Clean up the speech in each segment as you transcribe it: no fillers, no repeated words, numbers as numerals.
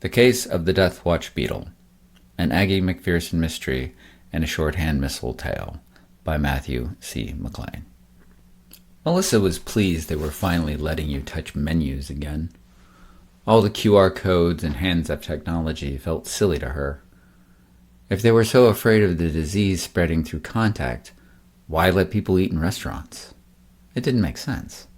The Case of the Deathwatch Beetl, an Aggie McPherson mystery and a shorthand missile tale by Matthew C. McLean. Melissa was pleased they were finally letting you touch menus again. All the QR codes and hands-up technology felt silly to her. If they were so afraid of the disease spreading through contact, why let people eat in restaurants? It didn't make sense.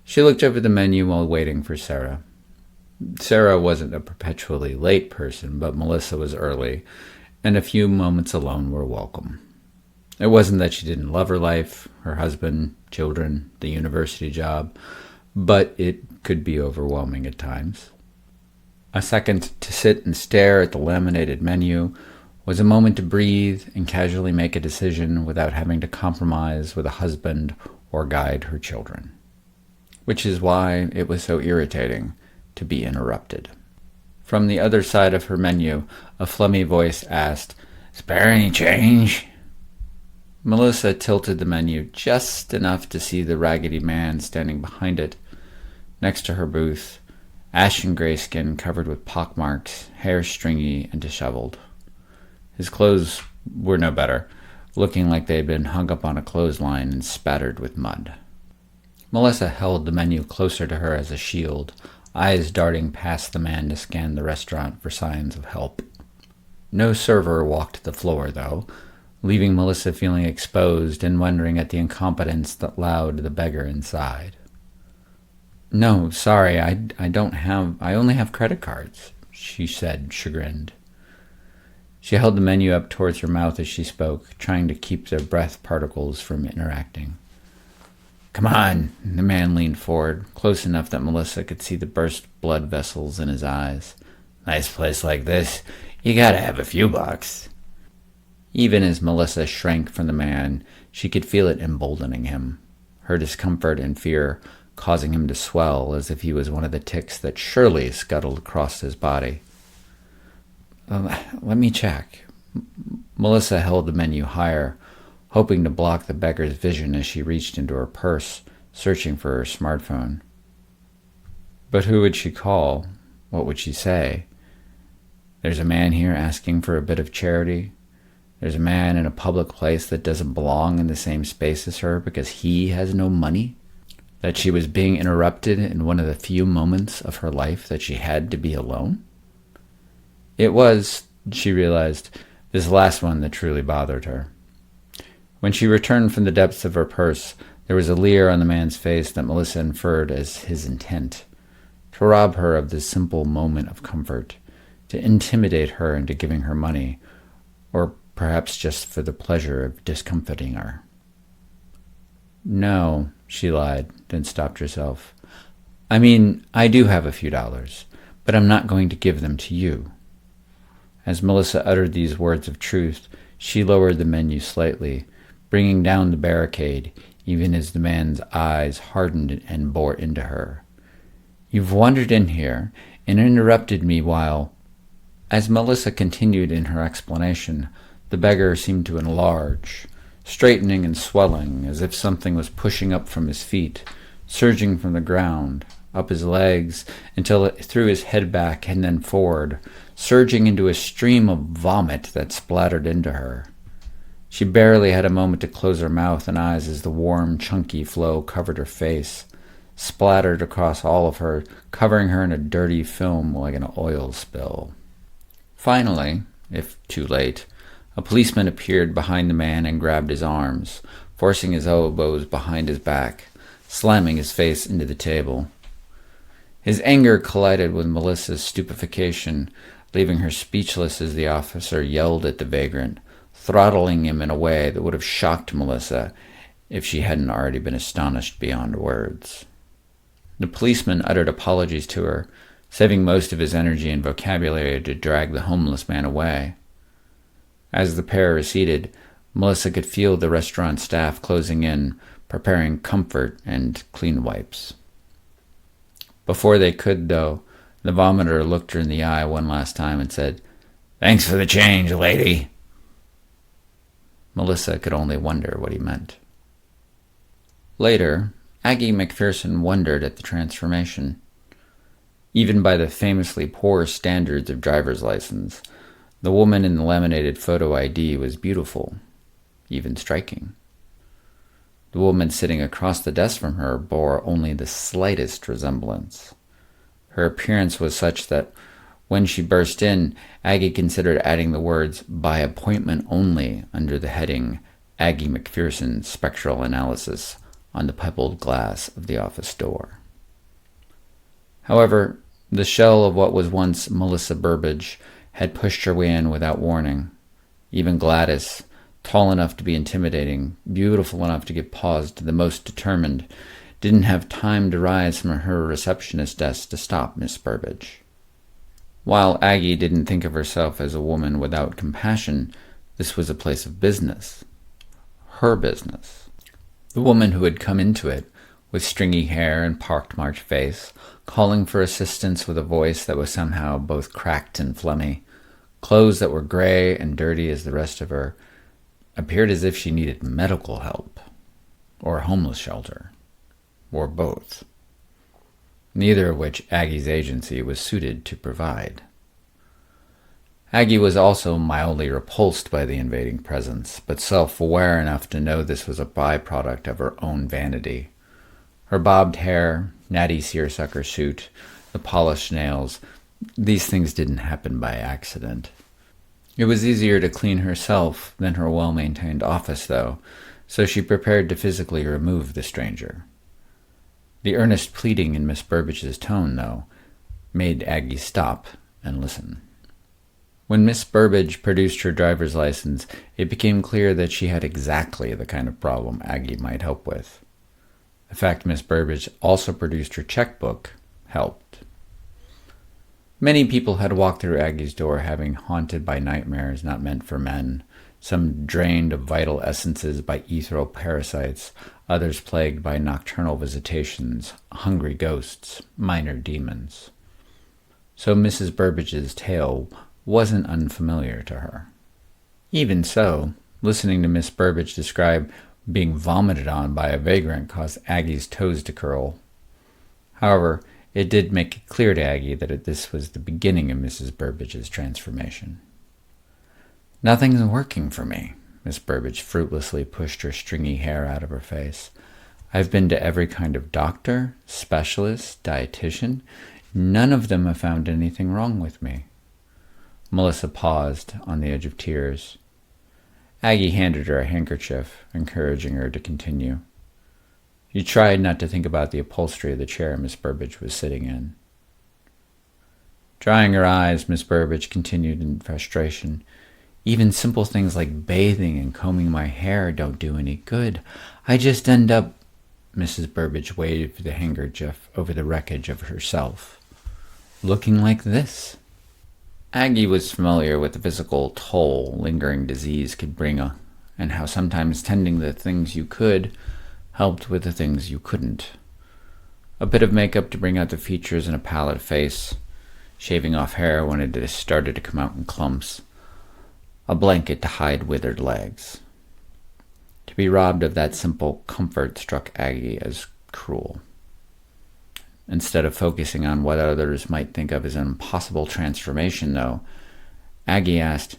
She looked over the menu while waiting for Sarah. Sarah wasn't a perpetually late person, but Melissa was early, and a few moments alone were welcome. It wasn't that she didn't love her life, her husband, children, the university job, but it could be overwhelming at times. A second to sit and stare at the laminated menu was a moment to breathe and casually make a decision without having to compromise with a husband or guide her children. Which is why it was so irritating to be interrupted. From the other side of her menu, a phlegmy voice asked, "Spare any change?" Melissa tilted the menu just enough to see the raggedy man standing behind it, next to her booth, ashen gray skin covered with pockmarks, hair stringy and disheveled. His clothes were no better, looking like they had been hung up on a clothesline and spattered with mud. Melissa held the menu closer to her as a shield, eyes darting past the man to scan the restaurant for signs of help. No server walked the floor, though, leaving Melissa feeling exposed and wondering at the incompetence that allowed the beggar inside. "No, sorry, I only have credit cards," she said, chagrined. She held the menu up towards her mouth as she spoke, trying to keep the breath particles from interacting. "Come on," the man leaned forward, close enough that Melissa could see the burst blood vessels in his eyes. "Nice place like this, you gotta have a few bucks." Even as Melissa shrank from the man, she could feel it emboldening him, her discomfort and fear causing him to swell as if he was one of the ticks that surely scuttled across his body. Let me check." Melissa held the menu higher, hoping to block the beggar's vision as she reached into her purse, searching for her smartphone. But who would she call? What would she say? There's a man here asking for a bit of charity. There's a man in a public place that doesn't belong in the same space as her because he has no money. That she was being interrupted in one of the few moments of her life that she had to be alone? It was, she realized, this last one that truly bothered her. When she returned from the depths of her purse, there was a leer on the man's face that Melissa inferred as his intent, to rob her of this simple moment of comfort, to intimidate her into giving her money, or perhaps just for the pleasure of discomfiting her. "No," she lied, then stopped herself. "I mean, I do have a few dollars, but I'm not going to give them to you." As Melissa uttered these words of truth, she lowered the menu slightly, bringing down the barricade, even as the man's eyes hardened and bore into her. "You've wandered in here and interrupted me while—" As Melissa continued in her explanation, the beggar seemed to enlarge, straightening and swelling as if something was pushing up from his feet, surging from the ground, up his legs, until it threw his head back and then forward, surging into a stream of vomit that splattered into her. She barely had a moment to close her mouth and eyes as the warm, chunky flow covered her face, splattered across all of her, covering her in a dirty film like an oil spill. Finally, if too late, a policeman appeared behind the man and grabbed his arms, forcing his elbows behind his back, slamming his face into the table. His anger collided with Melissa's stupefaction, leaving her speechless as the officer yelled at the vagrant, throttling him in a way that would have shocked Melissa if she hadn't already been astonished beyond words. The policeman uttered apologies to her, saving most of his energy and vocabulary to drag the homeless man away. As the pair receded, Melissa could feel the restaurant staff closing in, preparing comfort and clean wipes. Before they could, though, the vomiter looked her in the eye one last time and said, "Thanks for the change, lady." Melissa could only wonder what he meant. Later, Aggie McPherson wondered at the transformation. Even by the famously poor standards of driver's license, the woman in the laminated photo ID was beautiful, even striking. The woman sitting across the desk from her bore only the slightest resemblance. Her appearance was such that when she burst in, Aggie considered adding the words "by appointment only" under the heading Aggie McPherson Spectral Analysis on the pebbled glass of the office door. However, the shell of what was once Melissa Burbage had pushed her way in without warning. Even Gladys, tall enough to be intimidating, beautiful enough to give pause to the most determined, didn't have time to rise from her receptionist desk to stop Miss Burbage. While Aggie didn't think of herself as a woman without compassion, this was a place of business. Her business. The woman who had come into it, with stringy hair and pockmarked face, calling for assistance with a voice that was somehow both cracked and phlegmy, clothes that were gray and dirty as the rest of her, appeared as if she needed medical help, or a homeless shelter, or both, neither of which Aggie's agency was suited to provide. Aggie was also mildly repulsed by the invading presence, but self-aware enough to know this was a byproduct of her own vanity. Her bobbed hair, natty seersucker suit, the polished nails, these things didn't happen by accident. It was easier to clean herself than her well-maintained office, though, so she prepared to physically remove the stranger. The earnest pleading in Miss Burbage's tone, though, made Aggie stop and listen. When Miss Burbage produced her driver's license, it became clear that she had exactly the kind of problem Aggie might help with. The fact Miss Burbage also produced her checkbook helped. Many people had walked through Aggie's door having haunted by nightmares not meant for men, some drained of vital essences by ethereal parasites, others plagued by nocturnal visitations, hungry ghosts, minor demons. So Mrs. Burbage's tale wasn't unfamiliar to her. Even so, listening to Miss Burbage describe being vomited on by a vagrant caused Aggie's toes to curl. However, it did make it clear to Aggie that this was the beginning of Mrs. Burbage's transformation. "Nothing's working for me." Miss Burbage fruitlessly pushed her stringy hair out of her face. "I've been to every kind of doctor, specialist, dietitian. None of them have found anything wrong with me." Melissa paused, on the edge of tears. Aggie handed her a handkerchief, encouraging her to continue. She tried not to think about the upholstery of the chair Miss Burbage was sitting in. Drying her eyes, Miss Burbage continued in frustration. "Even simple things like bathing and combing my hair don't do any good. I just end up—" Mrs. Burbage waved the handkerchief over the wreckage of herself. "Looking like this." Aggie was familiar with the physical toll lingering disease could bring, and how sometimes tending the things you could helped with the things you couldn't. A bit of makeup to bring out the features in a pallid face, shaving off hair when it started to come out in clumps, a blanket to hide withered legs. To be robbed of that simple comfort struck Aggie as cruel. Instead of focusing on what others might think of as an impossible transformation, though, Aggie asked,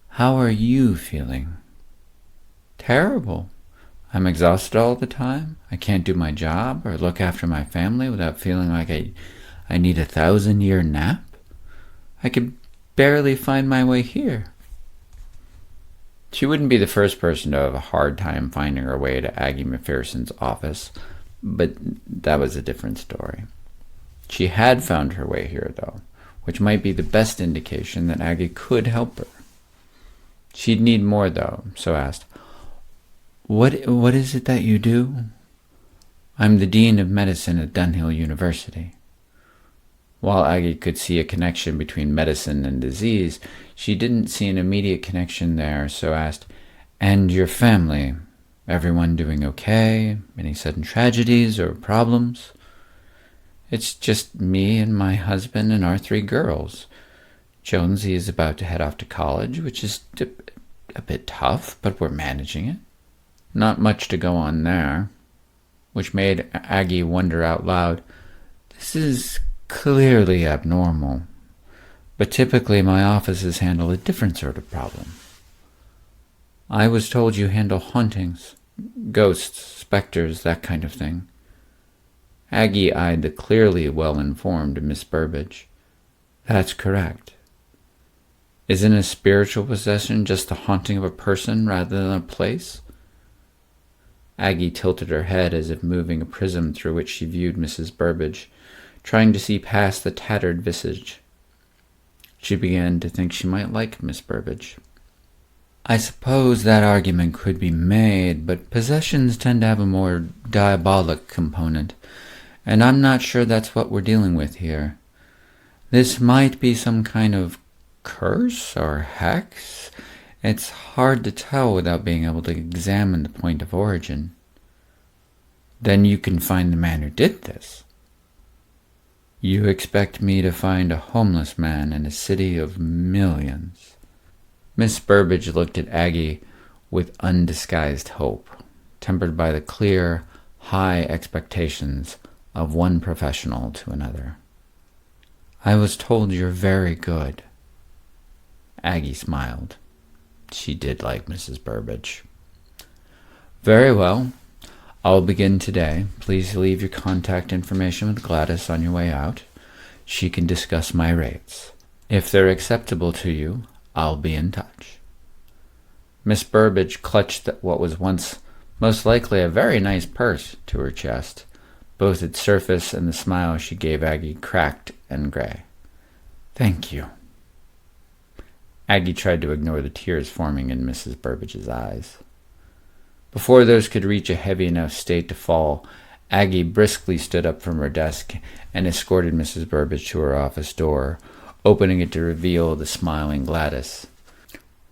"How are you feeling?" "Terrible. I'm exhausted all the time. I can't do my job or look after my family without feeling like I need a 1,000-year nap. I could barely find my way here." She wouldn't be the first person to have a hard time finding her way to Aggie McPherson's office, but that was a different story. She had found her way here, though, which might be the best indication that Aggie could help her. She'd need more, though, so asked, What is it that you do?" "I'm the Dean of Medicine at Dunhill University." While Aggie could see a connection between medicine and disease, she didn't see an immediate connection there, so asked, "And your family? Everyone doing okay? Any sudden tragedies or problems?" "It's just me and my husband and our 3 girls. Jonesy is about to head off to college, which is a bit tough, but we're managing it." Not much to go on there, which made Aggie wonder out loud, "This is clearly abnormal. But typically my offices handle a different sort of problem. I was told you handle hauntings, ghosts, specters, that kind of thing. Aggie eyed the clearly well-informed Miss Burbage. That's correct. Isn't a spiritual possession just the haunting of a person rather than a place? Aggie tilted her head as if moving a prism through which she viewed Mrs. Burbage, trying to see past the tattered visage. She began to think she might like Miss Burbage. I suppose that argument could be made, but possessions tend to have a more diabolic component, and I'm not sure that's what we're dealing with here. This might be some kind of curse or hex. It's hard to tell without being able to examine the point of origin. Then you can find the man who did this. You expect me to find a homeless man in a city of millions? Miss Burbage looked at Aggie with undisguised hope, tempered by the clear, high expectations of one professional to another. I was told you're very good. Aggie smiled. She did like Mrs. Burbage. Very well. I'll begin today. Please leave your contact information with Gladys on your way out. She can discuss my rates. If they're acceptable to you, I'll be in touch. Miss Burbage clutched what was once most likely a very nice purse to her chest. Both its surface and the smile she gave Aggie cracked and gray. Thank you. Aggie tried to ignore the tears forming in Mrs. Burbage's eyes. Before those could reach a heavy enough state to fall, Aggie briskly stood up from her desk and escorted Mrs. Burbage to her office door, opening it to reveal the smiling Gladys.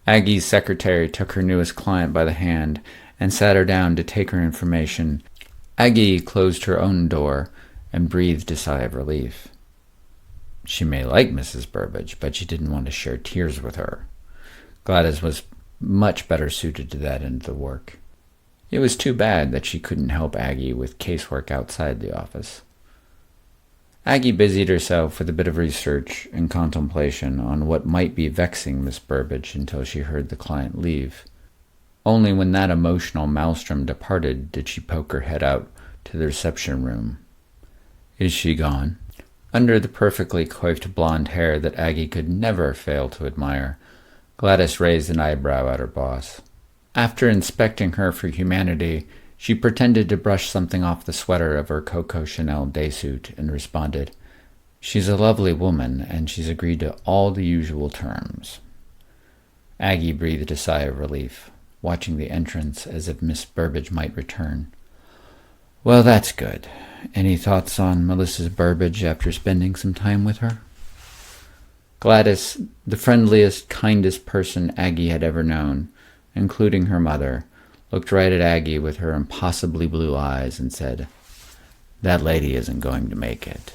Aggie's secretary took her newest client by the hand and sat her down to take her information. Aggie closed her own door and breathed a sigh of relief. She may like Mrs. Burbage, but she didn't want to share tears with her. Gladys was much better suited to that end of the work. It was too bad that she couldn't help Aggie with casework outside the office. Aggie busied herself with a bit of research and contemplation on what might be vexing Miss Burbage until she heard the client leave. Only when that emotional maelstrom departed did she poke her head out to the reception room. Is she gone? Under the perfectly coiffed blonde hair that Aggie could never fail to admire, Gladys raised an eyebrow at her boss. After inspecting her for humanity, she pretended to brush something off the sweater of her Coco Chanel day suit and responded, She's a lovely woman, and she's agreed to all the usual terms. Aggie breathed a sigh of relief, watching the entrance as if Miss Burbage might return. Well, that's good. Any thoughts on Mrs. Burbage after spending some time with her? Gladys, the friendliest, kindest person Aggie had ever known, including her mother, looked right at Aggie with her impossibly blue eyes and said, That lady isn't going to make it.